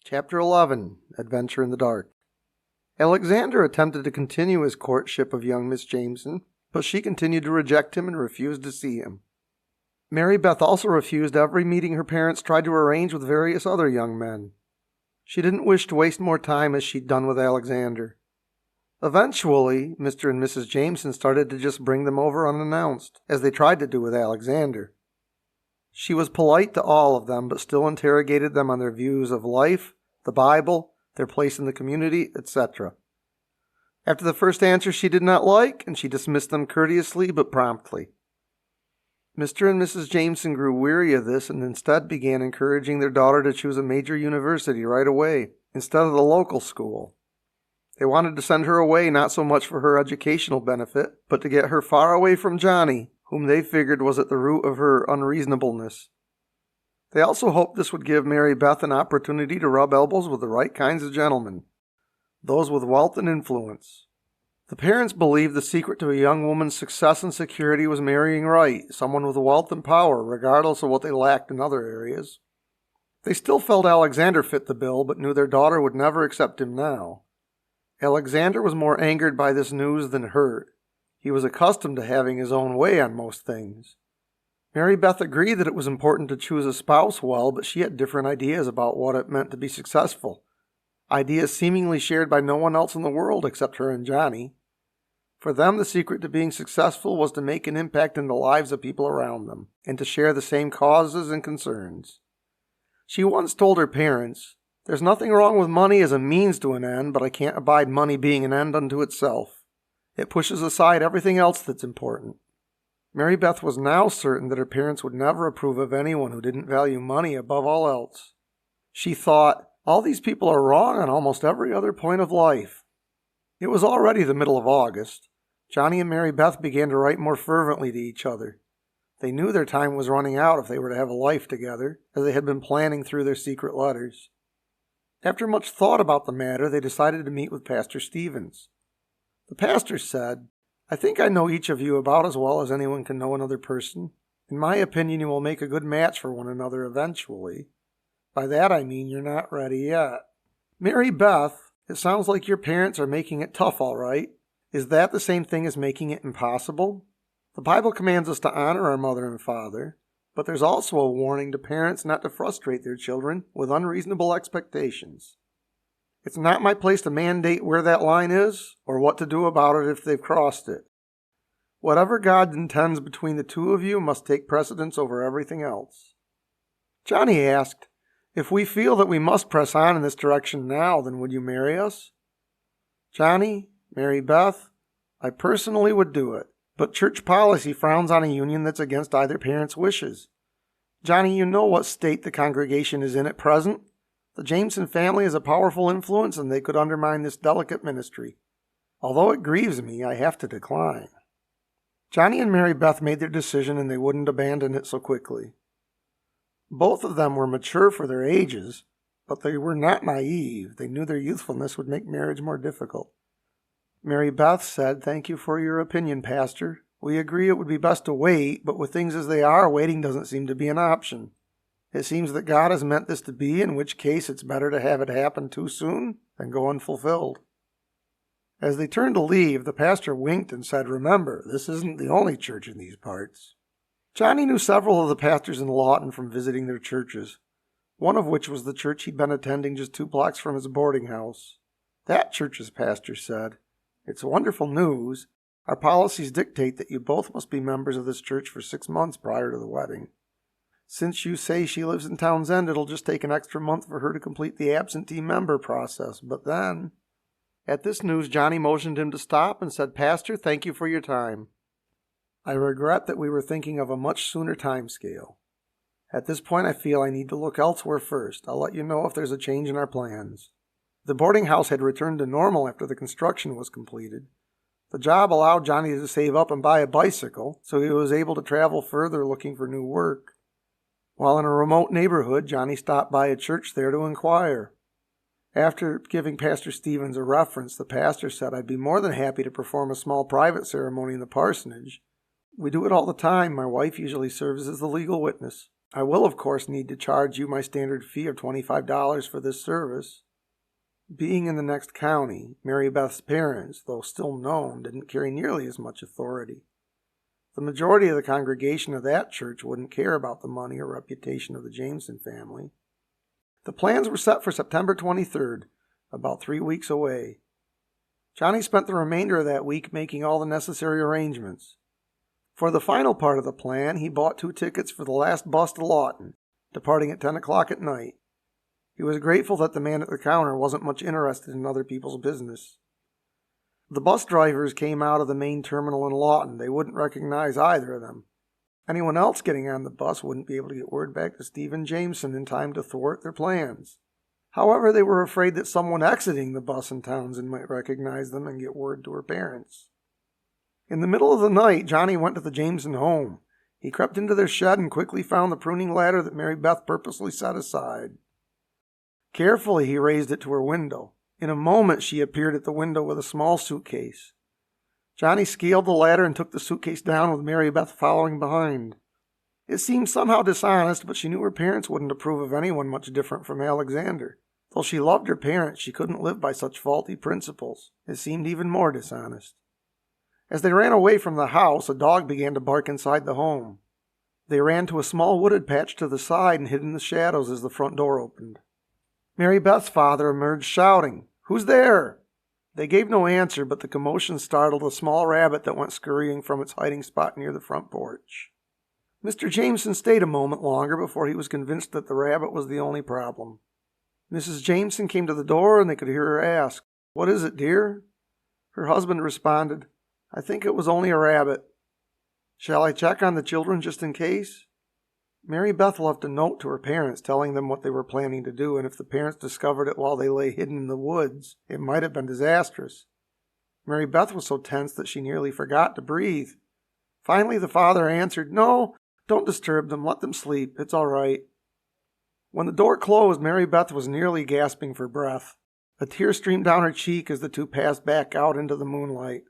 Chapter 11. Adventure in the Dark. Alexander attempted to continue his courtship of young Miss Jameson, but she continued to reject him and refused to see him. Mary Beth also refused every meeting her parents tried to arrange with various other young men. She didn't wish to waste more time as she'd done with Alexander. Eventually, Mr. and Mrs. Jameson started to just bring them over unannounced, as they tried to do with Alexander. She was polite to all of them, but still interrogated them on their views of life, the Bible, their place in the community, etc. After the first answer she did not like, and she dismissed them courteously but promptly. Mr. and Mrs. Jameson grew weary of this and instead began encouraging their daughter to choose a major university right away, instead of the local school. They wanted to send her away not so much for her educational benefit, but to get her far away from Johnny, whom they figured was at the root of her unreasonableness. They also hoped this would give Mary Beth an opportunity to rub elbows with the right kinds of gentlemen, those with wealth and influence. The parents believed the secret to a young woman's success and security was marrying right, someone with wealth and power, regardless of what they lacked in other areas. They still felt Alexander fit the bill, but knew their daughter would never accept him now. Alexander was more angered by this news than hurt. He was accustomed to having his own way on most things. Mary Beth agreed that it was important to choose a spouse well, but she had different ideas about what it meant to be successful. Ideas seemingly shared by no one else in the world except her and Johnny. For them, the secret to being successful was to make an impact in the lives of people around them, and to share the same causes and concerns. She once told her parents, "There's nothing wrong with money as a means to an end, but I can't abide money being an end unto itself. It pushes aside everything else that's important." Mary Beth was now certain that her parents would never approve of anyone who didn't value money above all else. She thought, all these people are wrong on almost every other point of life. It was already the middle of August. Johnny and Mary Beth began to write more fervently to each other. They knew their time was running out if they were to have a life together, as they had been planning through their secret letters. After much thought about the matter, they decided to meet with Pastor Stevens. The pastor said, "I think I know each of you about as well as anyone can know another person. In my opinion, you will make a good match for one another eventually. By that I mean you're not ready yet. Mary Beth, it sounds like your parents are making it tough, all right. Is that the same thing as making it impossible? The Bible commands us to honor our mother and father, but there's also a warning to parents not to frustrate their children with unreasonable expectations. It's not my place to mandate where that line is or what to do about it if they've crossed it. Whatever God intends between the two of you must take precedence over everything else." Johnny asked, "If we feel that we must press on in this direction now, then would you marry us?" "Johnny, Mary Beth, I personally would do it, but church policy frowns on a union that's against either parent's wishes. Johnny, you know what state the congregation is in at present. The Jameson family is a powerful influence, and they could undermine this delicate ministry. Although it grieves me, I have to decline." Johnny and Mary Beth made their decision, and they wouldn't abandon it so quickly. Both of them were mature for their ages, but they were not naive. They knew their youthfulness would make marriage more difficult. Mary Beth said, "Thank you for your opinion, Pastor. We agree it would be best to wait, but with things as they are, waiting doesn't seem to be an option. It seems that God has meant this to be, in which case it's better to have it happen too soon than go unfulfilled." As they turned to leave, the pastor winked and said, "Remember, this isn't the only church in these parts." Johnny knew several of the pastors in Lawton from visiting their churches, one of which was the church he'd been attending just 2 blocks from his boarding house. That church's pastor said, "It's wonderful news. Our policies dictate that you both must be members of this church for 6 months prior to the wedding. Since you say she lives in Townsend, it'll just take an extra month for her to complete the absentee member process, but then..." At this news, Johnny motioned him to stop and said, "Pastor, thank you for your time. I regret that we were thinking of a much sooner time scale. At this point, I feel I need to look elsewhere first. I'll let you know if there's a change in our plans." The boarding house had returned to normal after the construction was completed. The job allowed Johnny to save up and buy a bicycle, so he was able to travel further looking for new work. While in a remote neighborhood, Johnny stopped by a church there to inquire. After giving Pastor Stevens a reference, the pastor said, "I'd be more than happy to perform a small private ceremony in the parsonage. We do it all the time. My wife usually serves as the legal witness. I will, of course, need to charge you my standard fee of $25 for this service. Being in the next county, Mary Beth's parents, though still known, didn't carry nearly as much authority. The majority of the congregation of that church wouldn't care about the money or reputation of the Jameson family. The plans were set for September 23rd, about 3 weeks away. Johnny spent the remainder of that week making all the necessary arrangements. For the final part of the plan, he bought 2 tickets for the last bus to Lawton, departing at 10 o'clock at night. He was grateful that the man at the counter wasn't much interested in other people's business. The bus drivers came out of the main terminal in Lawton. They wouldn't recognize either of them. Anyone else getting on the bus wouldn't be able to get word back to Stephen Jameson in time to thwart their plans. However, they were afraid that someone exiting the bus in Townsend might recognize them and get word to her parents. In the middle of the night, Johnny went to the Jameson home. He crept into their shed and quickly found the pruning ladder that Mary Beth purposely set aside. Carefully, he raised it to her window. In a moment, she appeared at the window with a small suitcase. Johnny scaled the ladder and took the suitcase down with Mary Beth following behind. It seemed somehow dishonest, but she knew her parents wouldn't approve of anyone much different from Alexander. Though she loved her parents, she couldn't live by such faulty principles. It seemed even more dishonest. As they ran away from the house, a dog began to bark inside the home. They ran to a small wooded patch to the side and hid in the shadows as the front door opened. Mary Beth's father emerged shouting, "Who's there?" They gave no answer, but the commotion startled a small rabbit that went scurrying from its hiding spot near the front porch. Mr. Jameson stayed a moment longer before he was convinced that the rabbit was the only problem. Mrs. Jameson came to the door and they could hear her ask, "What is it, dear?" Her husband responded, "I think it was only a rabbit. Shall I check on the children just in case?" Mary Beth left a note to her parents telling them what they were planning to do, and if the parents discovered it while they lay hidden in the woods, it might have been disastrous. Mary Beth was so tense that she nearly forgot to breathe. Finally, the father answered, "No, don't disturb them. Let them sleep. It's all right." When the door closed, Mary Beth was nearly gasping for breath. A tear streamed down her cheek as the two passed back out into the moonlight.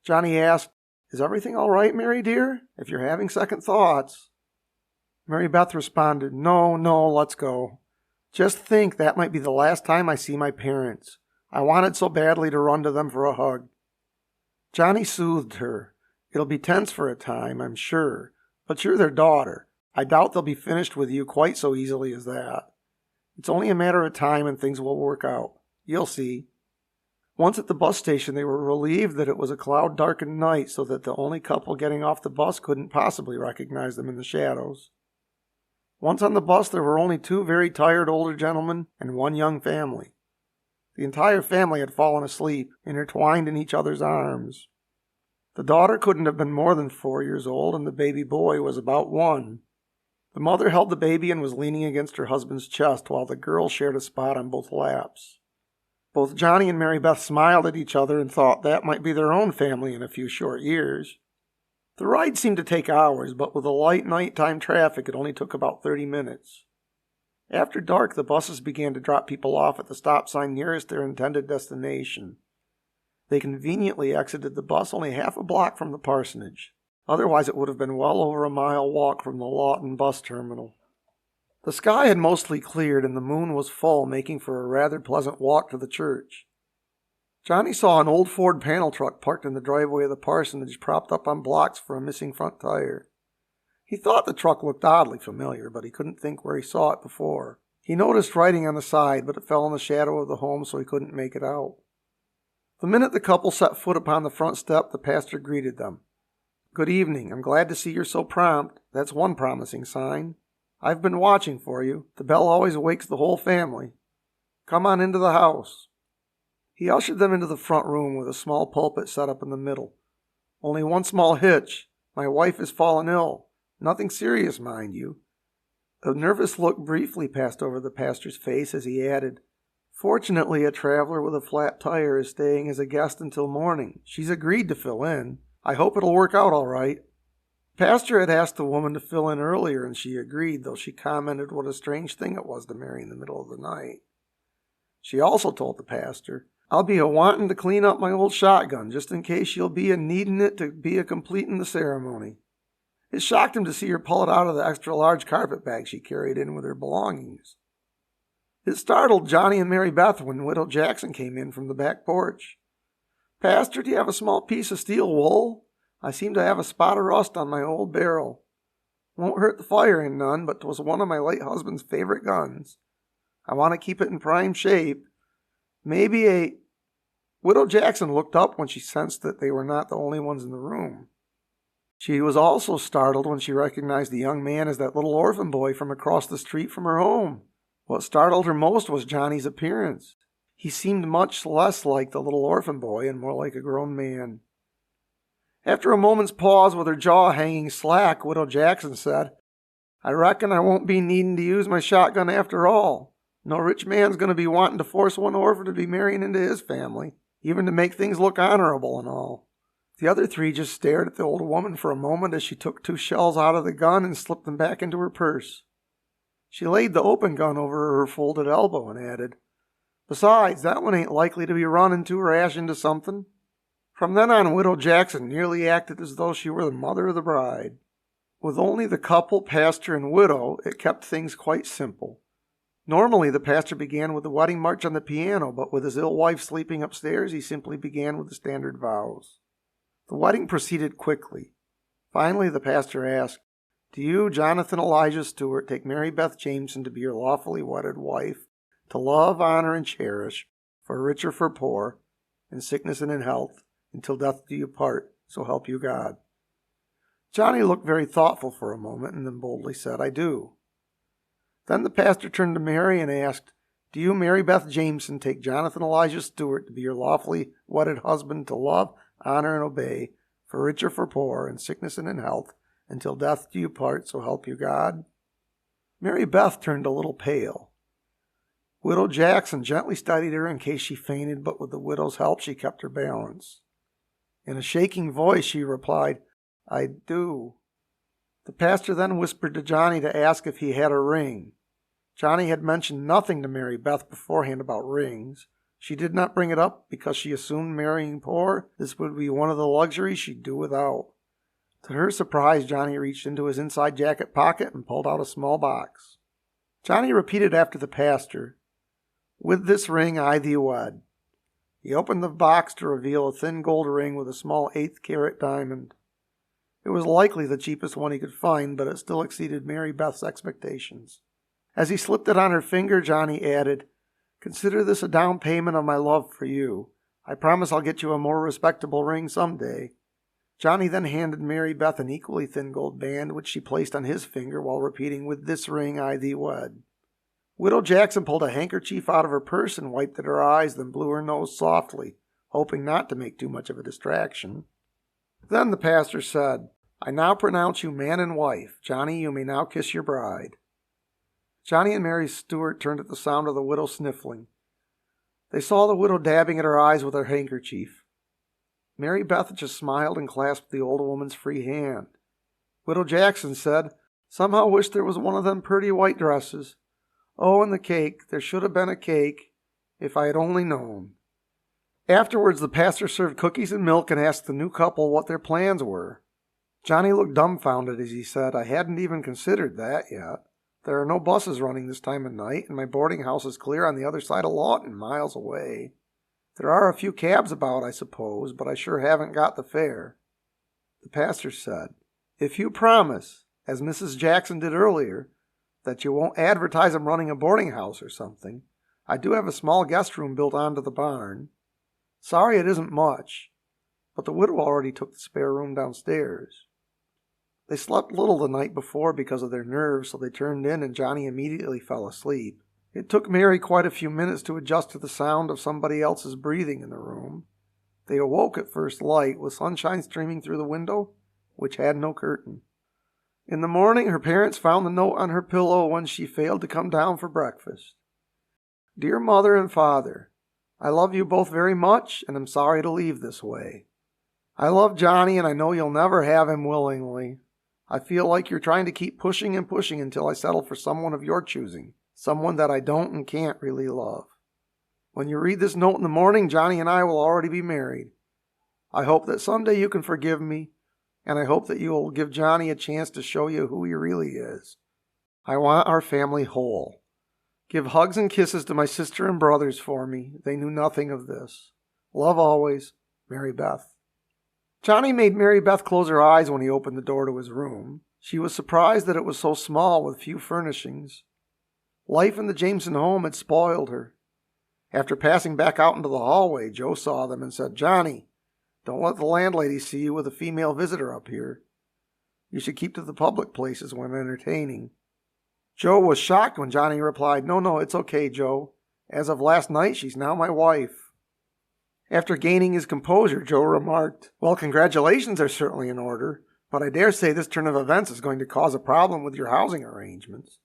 Johnny asked, "Is everything all right, Mary dear? If you're having second thoughts." Mary Beth responded, No, let's go. Just think that might be the last time I see my parents. I wanted so badly to run to them for a hug." Johnny soothed her. "It'll be tense for a time, I'm sure, but you're their daughter. I doubt they'll be finished with you quite so easily as that. It's only a matter of time and things will work out. You'll see." Once at the bus station, they were relieved that it was a cloud-darkened night so that the only couple getting off the bus couldn't possibly recognize them in the shadows. Once on the bus, there were only 2 very tired older gentlemen and 1 young family. The entire family had fallen asleep, intertwined in each other's arms. The daughter couldn't have been more than 4 years old, and the baby boy was about 1. The mother held the baby and was leaning against her husband's chest, while the girl shared a spot on both laps. Both Johnny and Mary Beth smiled at each other and thought that might be their own family in a few short years. The ride seemed to take hours, but with the light nighttime traffic, it only took about 30 minutes. After dark, the buses began to drop people off at the stop sign nearest their intended destination. They conveniently exited the bus only half a block from the parsonage. Otherwise, it would have been well over a mile walk from the Lawton bus terminal. The sky had mostly cleared and the moon was full, making for a rather pleasant walk to the church. Johnny saw an old Ford panel truck parked in the driveway of the parsonage, propped up on blocks for a missing front tire. He thought the truck looked oddly familiar, but he couldn't think where he saw it before. He noticed writing on the side, but it fell in the shadow of the home, so he couldn't make it out. The minute the couple set foot upon the front step, the pastor greeted them. "Good evening. I'm glad to see you're so prompt. That's one promising sign. I've been watching for you. The bell always wakes the whole family. Come on into the house." He ushered them into the front room with a small pulpit set up in the middle. "Only one small hitch. My wife has fallen ill. Nothing serious, mind you." A nervous look briefly passed over the pastor's face as he added, "Fortunately, a traveler with a flat tire is staying as a guest until morning. She's agreed to fill in. I hope it'll work out all right." The pastor had asked the woman to fill in earlier, and she agreed, though she commented what a strange thing it was to Mary in the middle of the night. She also told the pastor, "I'll be a-wantin' to clean up my old shotgun, just in case you'll be a-needin' it to be a-completin' the ceremony." It shocked him to see her pull it out of the extra-large carpet bag she carried in with her belongings. It startled Johnny and Mary Beth when Widow Jackson came in from the back porch. "Pastor, do you have a small piece of steel wool? I seem to have a spot of rust on my old barrel. Won't hurt the fire in none, but 'twas one of my late husband's favorite guns. I want to keep it in prime shape. Maybe a—" Widow Jackson looked up when she sensed that they were not the only ones in the room. She was also startled when she recognized the young man as that little orphan boy from across the street from her home. What startled her most was Johnny's appearance. He seemed much less like the little orphan boy and more like a grown man. After a moment's pause with her jaw hanging slack, Widow Jackson said, "I reckon I won't be needing to use my shotgun after all. No rich man's going to be wanting to force one orphan to be marrying into his family, even to make things look honorable and all." The other three just stared at the old woman for a moment as she took 2 shells out of the gun and slipped them back into her purse. She laid the open gun over her folded elbow and added, "Besides, that one ain't likely to be running too rash into something." From then on, Widow Jackson nearly acted as though she were the mother of the bride. With only the couple, pastor and widow, it kept things quite simple. Normally, the pastor began with the wedding march on the piano, but with his ill wife sleeping upstairs, he simply began with the standard vows. The wedding proceeded quickly. Finally, the pastor asked, "Do you, Jonathan Elijah Stewart, take Mary Beth Jameson to be your lawfully wedded wife, to love, honor, and cherish, for rich or for poor, in sickness and in health, until death do you part, so help you God?" Johnny looked very thoughtful for a moment and then boldly said, "I do." Then the pastor turned to Mary and asked, "Do you, Mary Beth Jameson, take Jonathan Elijah Stewart to be your lawfully wedded husband, to love, honor, and obey, for rich or for poor, in sickness and in health, until death do you part, so help you God?" Mary Beth turned a little pale. Widow Jackson gently steadied her in case she fainted, but with the widow's help she kept her balance. In a shaking voice she replied, "I do." The pastor then whispered to Johnny to ask if he had a ring. Johnny had mentioned nothing to Mary Beth beforehand about rings. She did not bring it up because she assumed, marrying poor, this would be one of the luxuries she'd do without. To her surprise, Johnny reached into his inside jacket pocket and pulled out a small box. Johnny repeated after the pastor, "With this ring I thee wed." He opened the box to reveal a thin gold ring with a small 1/8-carat diamond. It was likely the cheapest one he could find, but it still exceeded Mary Beth's expectations. As he slipped it on her finger, Johnny added, "Consider this a down payment of my love for you. I promise I'll get you a more respectable ring someday." Johnny then handed Mary Beth an equally thin gold band, which she placed on his finger while repeating, "With this ring I thee wed." Widow Jackson pulled a handkerchief out of her purse and wiped at her eyes, then blew her nose softly, hoping not to make too much of a distraction. Then the pastor said, "I now pronounce you man and wife. Johnny, you may now kiss your bride." Johnny and Mary Stewart turned at the sound of the widow sniffling. They saw the widow dabbing at her eyes with her handkerchief. Mary Beth just smiled and clasped the old woman's free hand. Widow Jackson said, "Somehow wish there was one of them pretty white dresses. Oh, and the cake. There should have been a cake, if I had only known." Afterwards, the pastor served cookies and milk and asked the new couple what their plans were. Johnny looked dumbfounded as he said, "I hadn't even considered that yet. There are no buses running this time of night, and my boarding house is clear on the other side of Lawton, miles away. There are a few cabs about, I suppose, but I sure haven't got the fare." The pastor said, "If you promise, as Mrs. Jackson did earlier, that you won't advertise I'm running a boarding house or something, I do have a small guest room built onto the barn. Sorry it isn't much, but the widow already took the spare room downstairs." They slept little the night before because of their nerves, so they turned in and Johnny immediately fell asleep. It took Mary quite a few minutes to adjust to the sound of somebody else's breathing in the room. They awoke at first light, with sunshine streaming through the window, which had no curtain. In the morning, her parents found the note on her pillow when she failed to come down for breakfast. "Dear Mother and Father, I love you both very much and am sorry to leave this way. I love Johnny and I know you'll never have him willingly. I feel like you're trying to keep pushing and pushing until I settle for someone of your choosing, someone that I don't and can't really love. When you read this note in the morning, Johnny and I will already be married. I hope that someday you can forgive me and I hope that you will give Johnny a chance to show you who he really is. I want our family whole. Give hugs and kisses to my sister and brothers for me. They knew nothing of this. Love always, Mary Beth. Johnny made Mary Beth close her eyes when he opened the door to his room. She was surprised that it was so small with few furnishings. Life in the Jameson home had spoiled her. After passing back out into the hallway, Joe saw them and said, "Johnny, don't let the landlady see you with a female visitor up here. You should keep to the public places when entertaining." Joe was shocked when Johnny replied, No, it's okay, Joe. As of last night, she's now my wife." After gaining his composure, Joe remarked, "Well, congratulations are certainly in order, but I dare say this turn of events is going to cause a problem with your housing arrangements.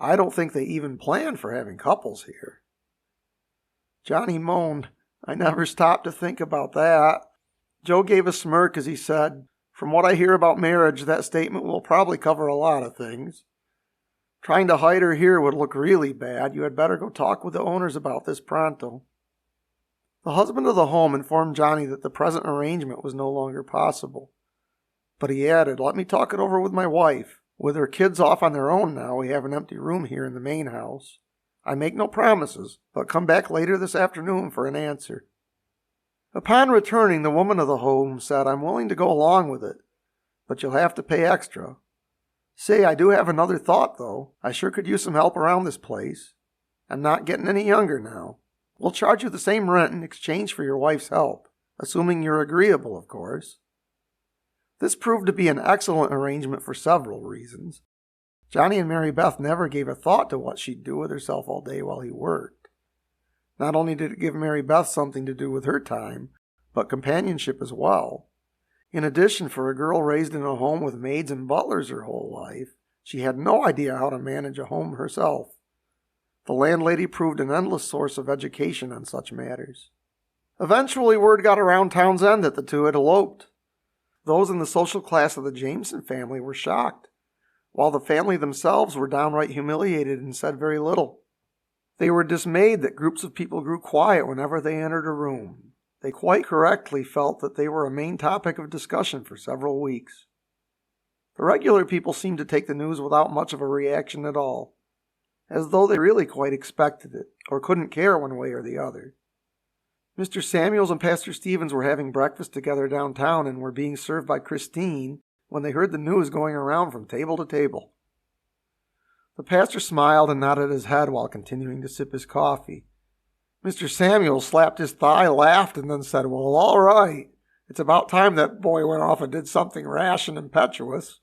I don't think they even plan for having couples here." Johnny moaned, "I never stopped to think about that." Joe gave a smirk as he said, "From what I hear about marriage, that statement will probably cover a lot of things. Trying to hide her here would look really bad. You had better go talk with the owners about this pronto." The husband of the home informed Johnny that the present arrangement was no longer possible. But he added, "Let me talk it over with my wife. With her kids off on their own now, we have an empty room here in the main house. I make no promises, but come back later this afternoon for an answer." Upon returning, the woman of the home said, "I'm willing to go along with it, but you'll have to pay extra. Say, I do have another thought, though. I sure could use some help around this place. I'm not getting any younger now. We'll charge you the same rent in exchange for your wife's help, assuming you're agreeable, of course." This proved to be an excellent arrangement for several reasons. Johnny and Mary Beth never gave a thought to what she'd do with herself all day while he worked. Not only did it give Mary Beth something to do with her time, but companionship as well. In addition, for a girl raised in a home with maids and butlers her whole life, she had no idea how to manage a home herself. The landlady proved an endless source of education on such matters. Eventually, word got around Town's End that the two had eloped. Those in the social class of the Jameson family were shocked, while the family themselves were downright humiliated and said very little. They were dismayed that groups of people grew quiet whenever they entered a room. They quite correctly felt that they were a main topic of discussion for several weeks. The regular people seemed to take the news without much of a reaction at all, as though they really quite expected it, or couldn't care one way or the other. Mr. Samuels and Pastor Stevens were having breakfast together downtown and were being served by Christine when they heard the news going around from table to table. The pastor smiled and nodded his head while continuing to sip his coffee. Mr. Samuels slapped his thigh, laughed, and then said, "Well, all right. It's about time that boy went off and did something rash and impetuous."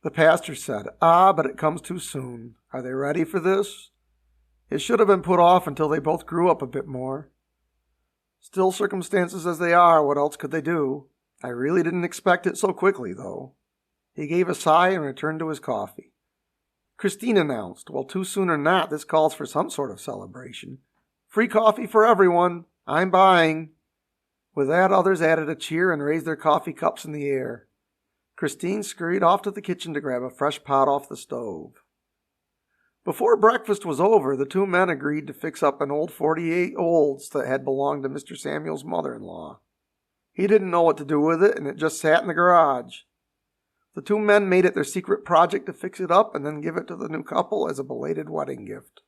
The pastor said, But it comes too soon. Are they ready for this? It should have been put off until they both grew up a bit more. Still, circumstances as they are, what else could they do? I really didn't expect it so quickly, though." He gave a sigh and returned to his coffee. Christine announced, "Well, too soon or not, this calls for some sort of celebration. Free coffee for everyone. I'm buying." With that, others added a cheer and raised their coffee cups in the air. Christine scurried off to the kitchen to grab a fresh pot off the stove. Before breakfast was over, the two men agreed to fix up an old 48 Olds that had belonged to Mr. Samuel's mother-in-law. He didn't know what to do with it, and it just sat in the garage. The two men made it their secret project to fix it up and then give it to the new couple as a belated wedding gift.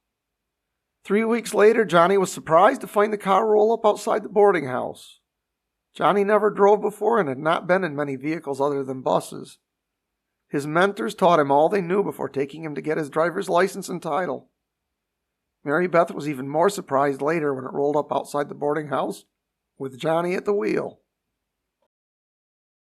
3 weeks later, Johnny was surprised to find the car roll up outside the boarding house. Johnny never drove before and had not been in many vehicles other than buses. His mentors taught him all they knew before taking him to get his driver's license and title. Mary Beth was even more surprised later when it rolled up outside the boarding house with Johnny at the wheel.